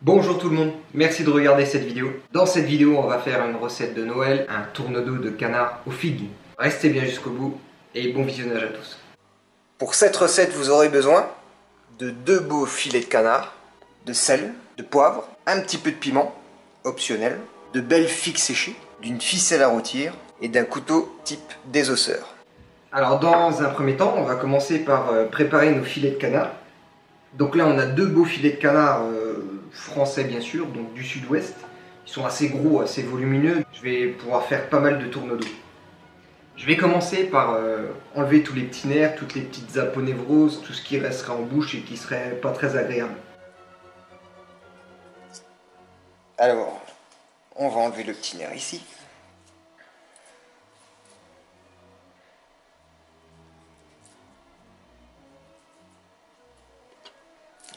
Bonjour tout le monde, merci de regarder cette vidéo. Dans cette vidéo, on va faire une recette de Noël, un tourne-dos de canard aux figues. Restez bien jusqu'au bout et bon visionnage à tous. Pour cette recette, vous aurez besoin de 2 beaux filets de canard, de sel, de poivre, un petit peu de piment, optionnel, de belles figues séchées, d'une ficelle à rôtir et d'un couteau type désosseur. Alors dans un premier temps, on va commencer par préparer nos filets de canard. Donc là on a 2 beaux filets de canard français bien sûr, donc du sud-ouest. Ils sont assez gros, assez volumineux. Je vais pouvoir faire pas mal de tourne-dos. Je vais commencer par enlever tous les petits nerfs, toutes les petites aponevroses, tout ce qui resterait en bouche et qui serait pas très agréable. Alors, on va enlever le petit nerf ici.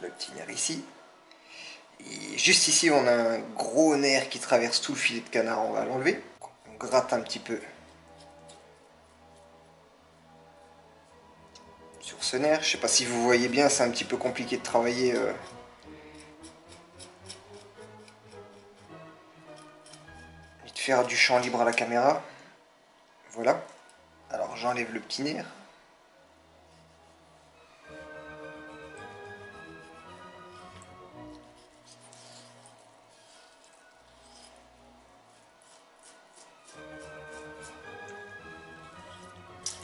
Le petit nerf ici. Et juste ici, on a un gros nerf qui traverse tout le filet de canard, on va l'enlever. On gratte un petit peu sur ce nerf. Je sais pas si vous voyez bien, c'est un petit peu compliqué de travailler. Et de faire du champ libre à la caméra. Voilà. Alors j'enlève le petit nerf.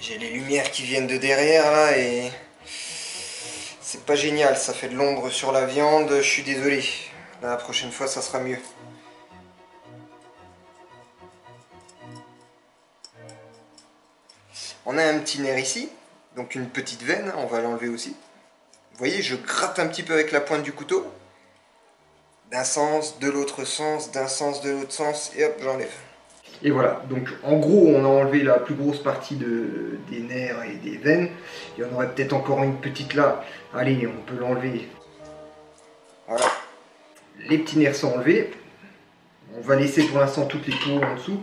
J'ai les lumières qui viennent de derrière là et c'est pas génial, ça fait de l'ombre sur la viande, je suis désolé. La prochaine fois ça sera mieux. On a un petit nerf ici, donc une petite veine, on va l'enlever aussi. Vous voyez, je gratte un petit peu avec la pointe du couteau. D'un sens, de l'autre sens, d'un sens, de l'autre sens, et hop, j'enlève. Et voilà, donc en gros on a enlevé la plus grosse partie des nerfs et des veines. Il y en aurait peut-être encore une petite là. Allez, on peut l'enlever. Voilà. Les petits nerfs sont enlevés. On va laisser pour l'instant toutes les peaux en dessous.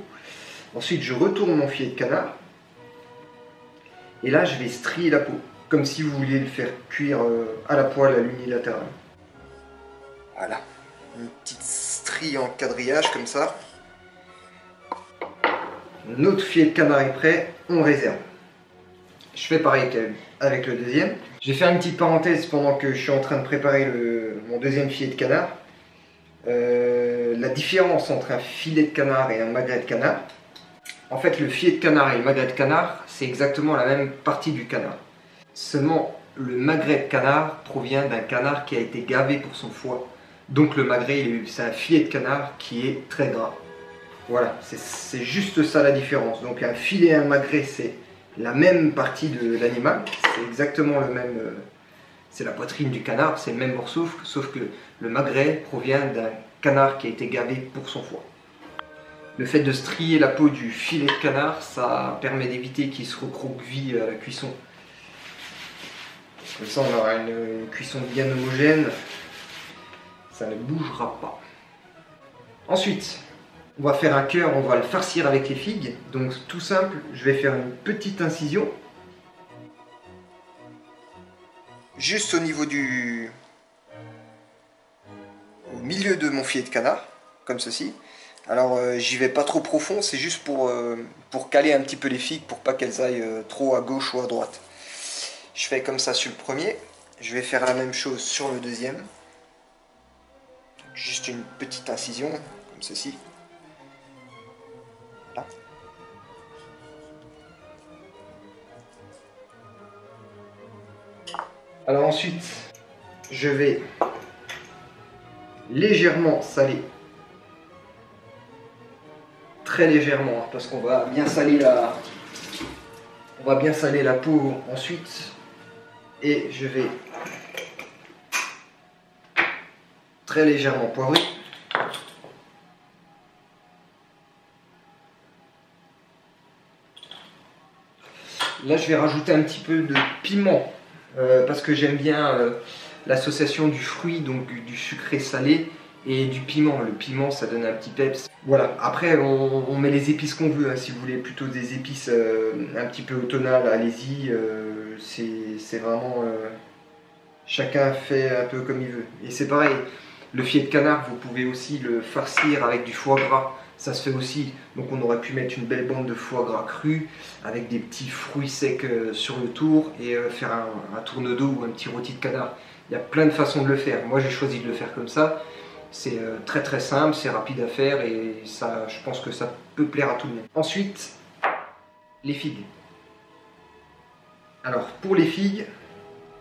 Ensuite je retourne mon filet de canard. Et là je vais strier la peau. Comme si vous vouliez le faire cuire à la poêle à l'unilatéral. Voilà. Une petite strie en quadrillage comme ça. Notre filet de canard est prêt, on réserve. Je fais pareil avec le deuxième. Je vais faire une petite parenthèse pendant que je suis en train de préparer mon deuxième filet de canard. La différence entre un filet de canard et un magret de canard. En fait, le filet de canard et le magret de canard, c'est exactement la même partie du canard. Seulement, le magret de canard provient d'un canard qui a été gavé pour son foie. Donc le magret, c'est un filet de canard qui est très gras. Voilà, c'est juste ça la différence. Donc un filet et un magret, c'est la même partie de l'animal. C'est exactement le même... c'est la poitrine du canard, c'est le même morceau, sauf que le magret provient d'un canard qui a été gavé pour son foie. Le fait de strier la peau du filet de canard, ça permet d'éviter qu'il se recroqueville à la cuisson. Comme ça, on aura une cuisson bien homogène. Ça ne bougera pas. Ensuite, on va faire un cœur, on va le farcir avec les figues. Donc tout simple, je vais faire une petite incision. Juste au niveau au milieu de mon filet de canard, comme ceci. Alors j'y vais pas trop profond, c'est juste pour caler un petit peu les figues, pour pas qu'elles aillent trop à gauche ou à droite. Je fais comme ça sur le premier, je vais faire la même chose sur le deuxième. Juste une petite incision, comme ceci. Voilà. Alors ensuite, je vais légèrement saler. Très légèrement, hein, parce qu'on va bien saler la peau ensuite. Et je vais très légèrement poivrer. Là je vais rajouter un petit peu de piment parce que j'aime bien l'association du fruit, donc du sucré salé et du piment. Le piment ça donne un petit peps. Voilà, après on met les épices qu'on veut, hein. Si vous voulez plutôt des épices un petit peu automnales, allez-y, c'est vraiment... chacun fait un peu comme il veut. Et c'est pareil, Le filet de canard, vous pouvez aussi le farcir avec du foie gras. Ça se fait aussi. Donc on aurait pu mettre une belle bande de foie gras cru avec des petits fruits secs sur le tour et faire un tourne-dos ou un petit rôti de canard. Il y a plein de façons de le faire. Moi j'ai choisi de le faire comme ça. C'est très très simple, c'est rapide à faire et ça, je pense que ça peut plaire à tout le monde. Ensuite, les figues. Alors pour les figues,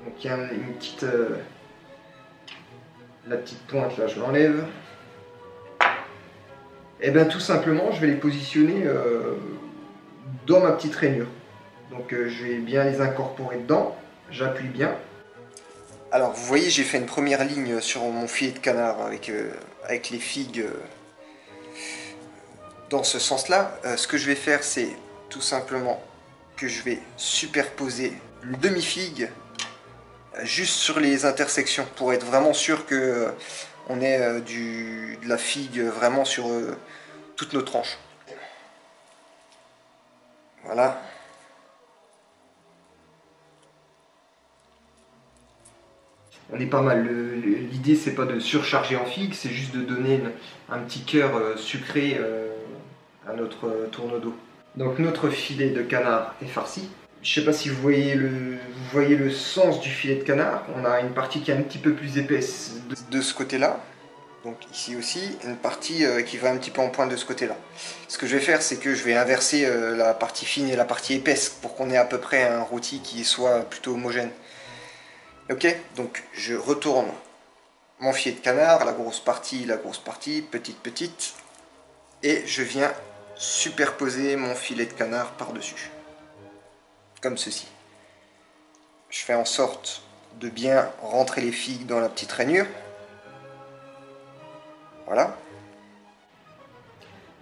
donc il y a une petite... la petite pointe là, je l'enlève. Et bien tout simplement, je vais les positionner dans ma petite rainure. Donc je vais bien les incorporer dedans, j'appuie bien. Alors vous voyez, j'ai fait une première ligne sur mon filet de canard avec les figues dans ce sens-là. Ce que je vais faire, c'est tout simplement que je vais superposer une demi-figue juste sur les intersections pour être vraiment sûr que on ait de la figue vraiment sur toutes nos tranches. Voilà. On est pas mal. L'idée c'est pas de surcharger en figue, c'est juste de donner un petit cœur sucré à notre tourne-dos. Donc notre filet de canard est farci. Je sais pas si vous voyez le sens du filet de canard. On a une partie qui est un petit peu plus épaisse de ce côté-là. Donc ici aussi, une partie qui va un petit peu en pointe de ce côté-là. Ce que je vais faire, c'est que je vais inverser la partie fine et la partie épaisse pour qu'on ait à peu près un rôti qui soit plutôt homogène. Ok, donc je retourne mon filet de canard, la grosse partie, petite, et je viens superposer mon filet de canard par-dessus. Comme ceci. Je fais en sorte de bien rentrer les figues dans la petite rainure. Voilà.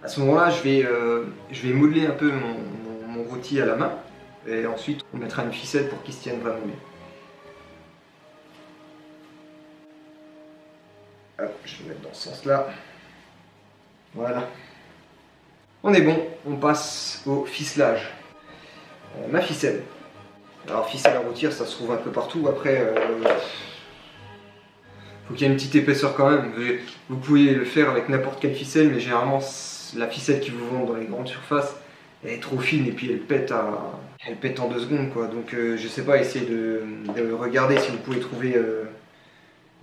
À ce moment-là, je vais modeler un peu mon rôti à la main. Et ensuite, on mettra une ficelle pour qu'il se tienne vraiment bien. Hop, je vais mettre dans ce sens-là. Voilà. On est bon, on passe au ficelage. Ma ficelle. Alors ficelle à rôtir, ça se trouve un peu partout. Après, faut qu'il y ait une petite épaisseur quand même. Vous pouvez le faire avec n'importe quelle ficelle, mais généralement la ficelle qui vous vendent dans les grandes surfaces, elle est trop fine et puis elle pète en 2 secondes quoi. Donc je sais pas, essayez de regarder si vous pouvez trouver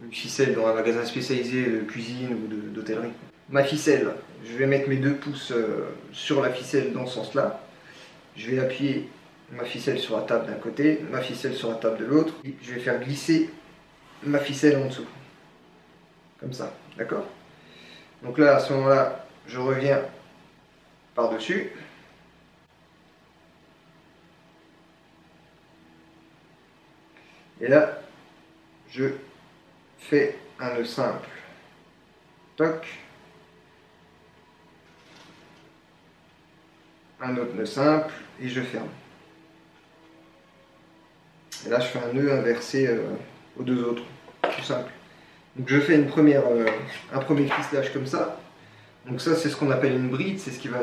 une ficelle dans un magasin spécialisé de cuisine ou d'hôtellerie. Ma ficelle, je vais mettre mes 2 pouces sur la ficelle dans ce sens-là. Je vais appuyer ma ficelle sur la table d'un côté, ma ficelle sur la table de l'autre. Je vais faire glisser ma ficelle en dessous. Comme ça, d'accord? Donc là, à ce moment-là, je reviens par-dessus. Et là, je fais un nœud simple. Toc. Un autre nœud simple et je ferme. Et là je fais un nœud inversé aux 2 autres, tout simple. Donc je fais un premier ficelage comme ça. Donc ça c'est ce qu'on appelle une bride, c'est ce qui va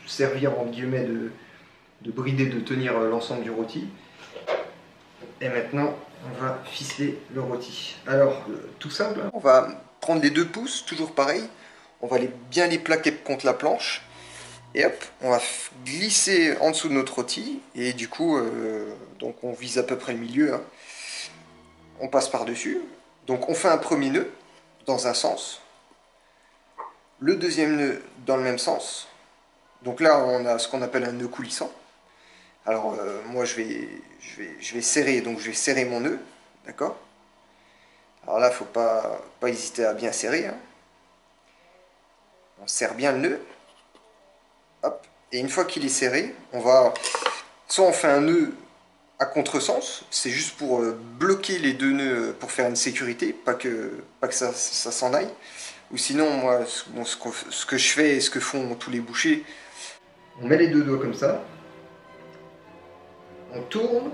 servir entre guillemets de brider, de tenir l'ensemble du rôti. Et maintenant on va ficeler le rôti. Alors tout simple, on va prendre les 2 pouces, toujours pareil, on va bien les plaquer contre la planche. Et hop, on va glisser en dessous de notre rôti, et du coup, donc on vise à peu près le milieu, hein. On passe par-dessus, donc on fait un premier nœud dans un sens, le deuxième nœud dans le même sens, donc là on a ce qu'on appelle un nœud coulissant. Alors moi je vais serrer, donc je vais serrer mon nœud, d'accord? Alors là, il ne faut pas hésiter à bien serrer, hein. On serre bien le nœud. Hop. Et une fois qu'il est serré, soit on fait un nœud à contresens, c'est juste pour bloquer les 2 nœuds pour faire une sécurité, pas que ça s'en aille. Ou sinon, moi, ce que je fais et ce que font tous les bouchers, on met les 2 doigts comme ça, on tourne,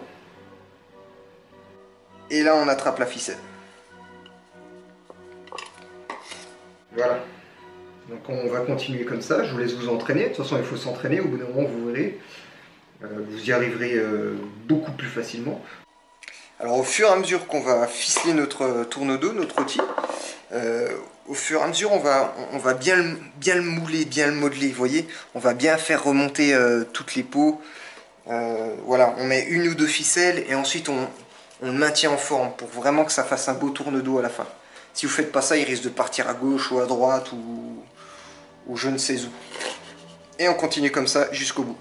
et là on attrape la ficelle. Voilà. Donc on va continuer comme ça, je vous laisse vous entraîner. De toute façon il faut s'entraîner, au bout d'un moment vous verrez, vous y arriverez beaucoup plus facilement. Alors au fur et à mesure qu'on va ficeler notre tourne-dos, notre rôti, Au fur et à mesure, on va bien le mouler, bien le modeler, vous voyez. On va bien faire remonter toutes les peaux. Voilà, on met une ou deux ficelles et ensuite on le maintient en forme pour vraiment que ça fasse un beau tourne-dos à la fin. Si vous faites pas ça, il risque de partir à gauche ou à droite ou je ne sais où. Et on continue comme ça jusqu'au bout.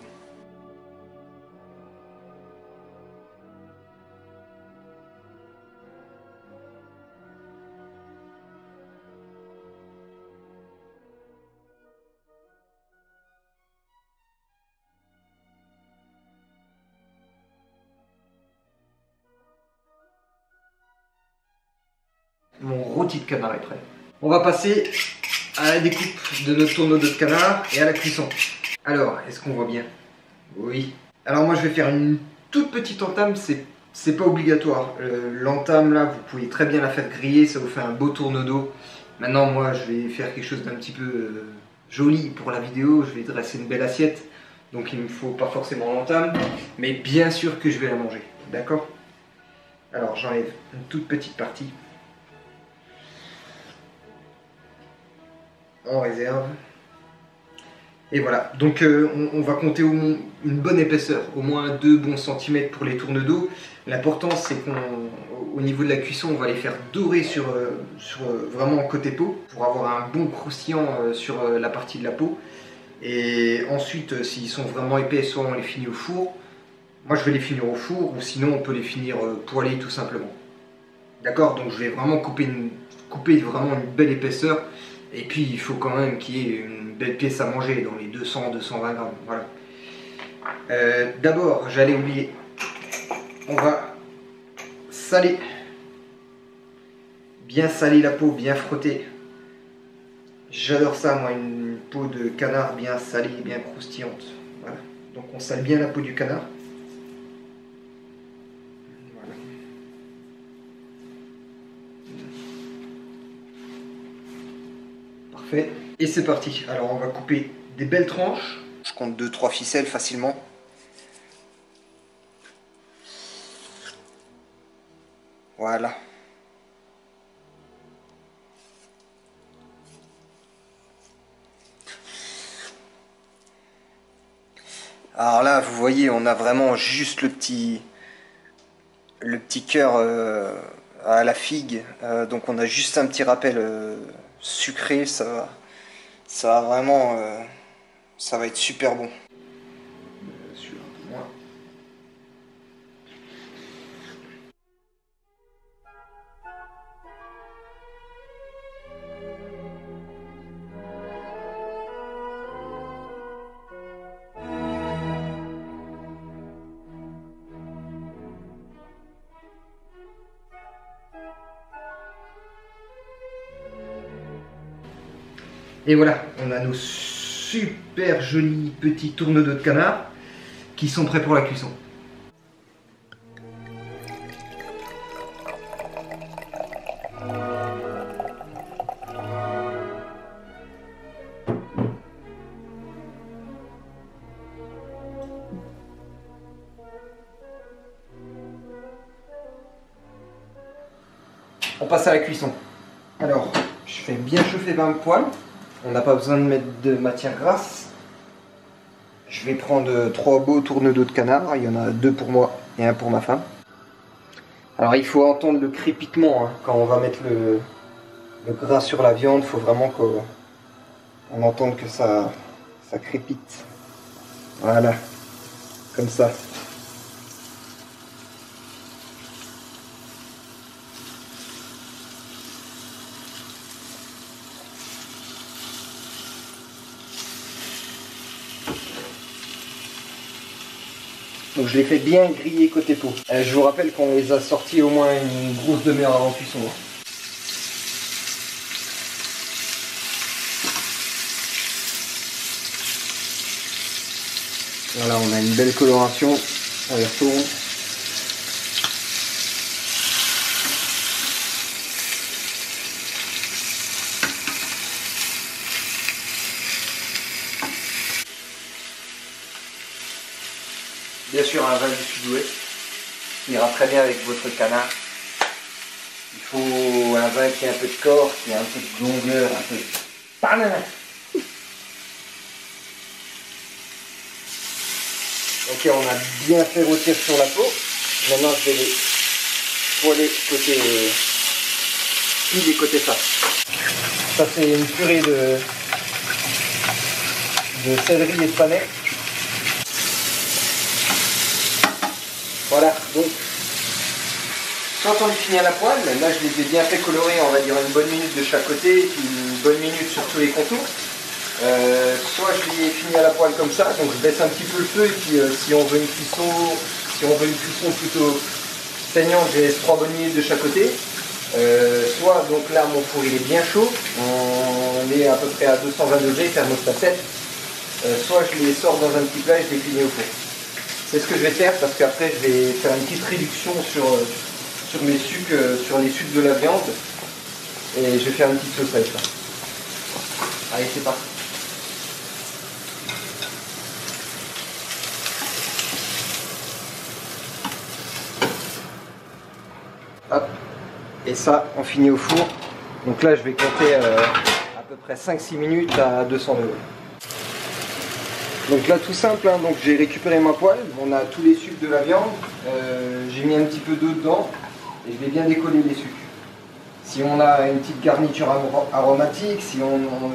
Mon rôti de canard est prêt. On va passer à la découpe de notre tourneau de canard et à la cuisson. Alors, est-ce qu'on voit bien? Oui. Alors moi je vais faire une toute petite entame, c'est pas obligatoire. L'entame là, vous pouvez très bien la faire griller, ça vous fait un beau tourne-dos. Maintenant moi je vais faire quelque chose d'un petit peu joli pour la vidéo, je vais dresser une belle assiette. Donc il ne me faut pas forcément l'entame, mais bien sûr que je vais la manger. D'accord? Alors j'enlève une toute petite partie. On réserve. Et voilà, donc on va compter une bonne épaisseur, au moins 2 bons centimètres pour les tourne-dos. L'important c'est qu'au niveau de la cuisson, on va les faire dorer sur vraiment côté peau, pour avoir un bon croustillant sur la partie de la peau. Et ensuite, s'ils sont vraiment épais, soit on les finit au four. Moi je vais les finir au four, ou sinon on peut les finir poêlés tout simplement. D'accord, donc je vais vraiment couper vraiment une belle épaisseur. Et puis il faut quand même qu'il y ait une belle pièce à manger, dans les 200-220 grammes. Voilà. D'abord, j'allais oublier, on va saler. Bien saler la peau, bien frotter. J'adore ça, moi, une peau de canard bien salée, bien croustillante. Voilà. Donc on sale bien la peau du canard. Parfait. Et c'est parti. Alors on va couper des belles tranches. Je compte 2-3 ficelles facilement. Voilà. Alors là, vous voyez, on a vraiment juste le petit cœur à la figue. Donc on a juste un petit rappel sucré. Ça va vraiment, ça va être super bon. Celui-là un peu moins. Et voilà, on a nos super jolis petits tourne-dos de canard qui sont prêts pour la cuisson. On passe à la cuisson. Alors, je fais bien chauffer ma poêle. On n'a pas besoin de mettre de matière grasse. Je vais prendre 3 beaux tourne-dos de canard. Il y en a 2 pour moi et 1 pour ma femme. Alors il faut entendre le crépitement hein, quand on va mettre le gras sur la viande. Il faut vraiment qu'on entende que ça crépite. Voilà, comme ça. Donc je les fais bien griller côté peau. Je vous rappelle qu'on les a sortis au moins une grosse demi-heure avant cuisson. Voilà, on a une belle coloration. On les retourne. Bien sûr un vin du sud-ouest qui ira très bien avec votre canard. Il faut un vin qui a un peu de corps, qui a un peu de longueur, un peu de panne. Ok, on a bien fait rôtir sur la peau. Maintenant, je vais les poêler côté pile et côté face. Ça, c'est une purée de céleri et de panais. Voilà, donc quand on les finit à la poêle, là je les ai bien fait colorer, on va dire une bonne minute de chaque côté, puis une bonne minute sur tous les contours. Soit je les finis à la poêle comme ça, donc je baisse un petit peu le feu, et puis si on veut une cuisson plutôt saignante, je laisse 3 bonnes minutes de chaque côté. Soit donc là mon four il est bien chaud, on est à peu près à 220 degrés, thermostat 7. Soit je les sors dans un petit plat et je les finis au four. C'est ce que je vais faire parce qu'après je vais faire une petite réduction sur mes sucs, sur les sucs de la viande, et je vais faire une petite sauce avec ça. Allez, c'est parti. Hop. Et ça, on finit au four. Donc là, je vais compter à peu près 5-6 minutes à 200 degrés. Donc là, tout simple, hein, donc j'ai récupéré ma poêle, on a tous les sucs de la viande, j'ai mis un petit peu d'eau dedans et je vais bien décoller les sucs. Si on a une petite garniture aromatique, si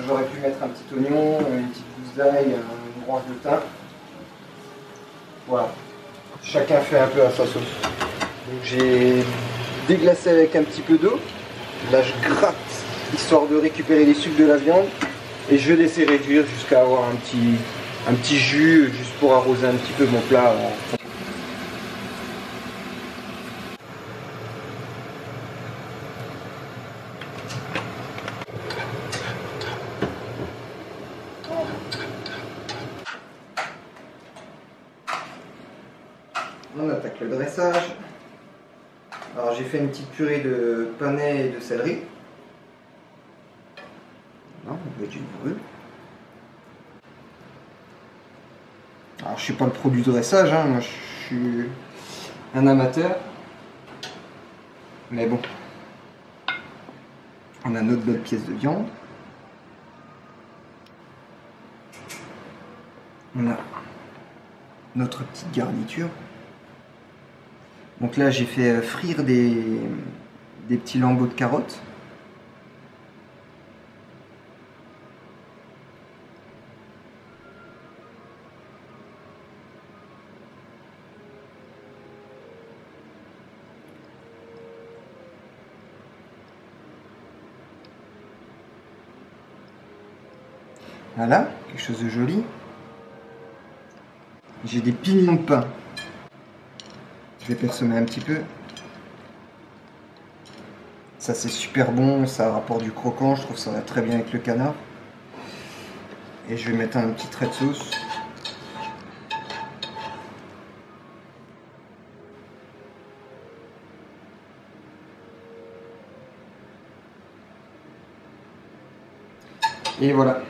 j'aurais pu mettre un petit oignon, une petite gousse d'ail, une branche de thym. Voilà, chacun fait un peu à sa sauce. Donc j'ai déglacé avec un petit peu d'eau, là je gratte histoire de récupérer les sucs de la viande et je vais laisser réduire jusqu'à avoir un petit jus juste pour arroser un petit peu mon plat. On attaque le dressage. Alors j'ai fait une petite purée de panais et de céleri. Non, on veut du brûle. Alors je suis pas le pro du dressage, hein, moi je suis un amateur. Mais bon. On a notre belle pièce de viande. On a notre petite garniture. Donc là j'ai fait frire des petits lambeaux de carottes. Voilà, quelque chose de joli. J'ai des pignons de pain. Je vais persommer un petit peu. Ça c'est super bon, ça rapporte du croquant, je trouve ça va très bien avec le canard. Et je vais mettre un petit trait de sauce. Et voilà.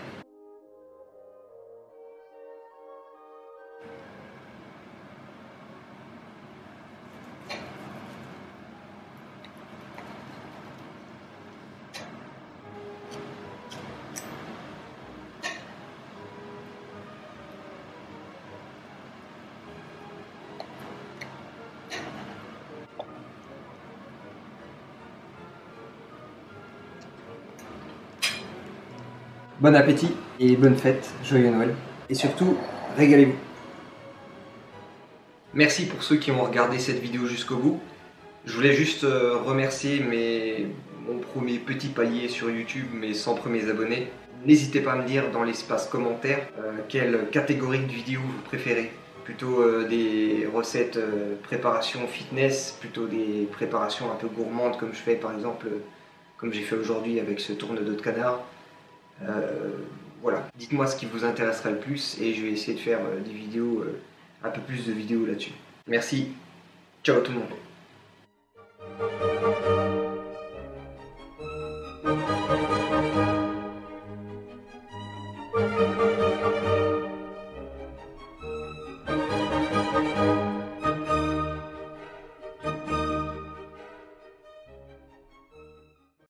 Bon appétit et bonne fête, joyeux Noël. Et surtout, régalez-vous. Merci pour ceux qui ont regardé cette vidéo jusqu'au bout. Je voulais juste remercier mon premier petit palier sur YouTube, mes 100 premiers abonnés. N'hésitez pas à me dire dans l'espace commentaire quelle catégorie de vidéos vous préférez. Plutôt des recettes préparation fitness, plutôt des préparations un peu gourmandes comme je fais par exemple, comme j'ai fait aujourd'hui avec ce tourne-dos de canard. Voilà, dites-moi ce qui vous intéressera le plus et je vais essayer de faire des vidéos, un peu plus de vidéos là-dessus. Merci, ciao tout le monde.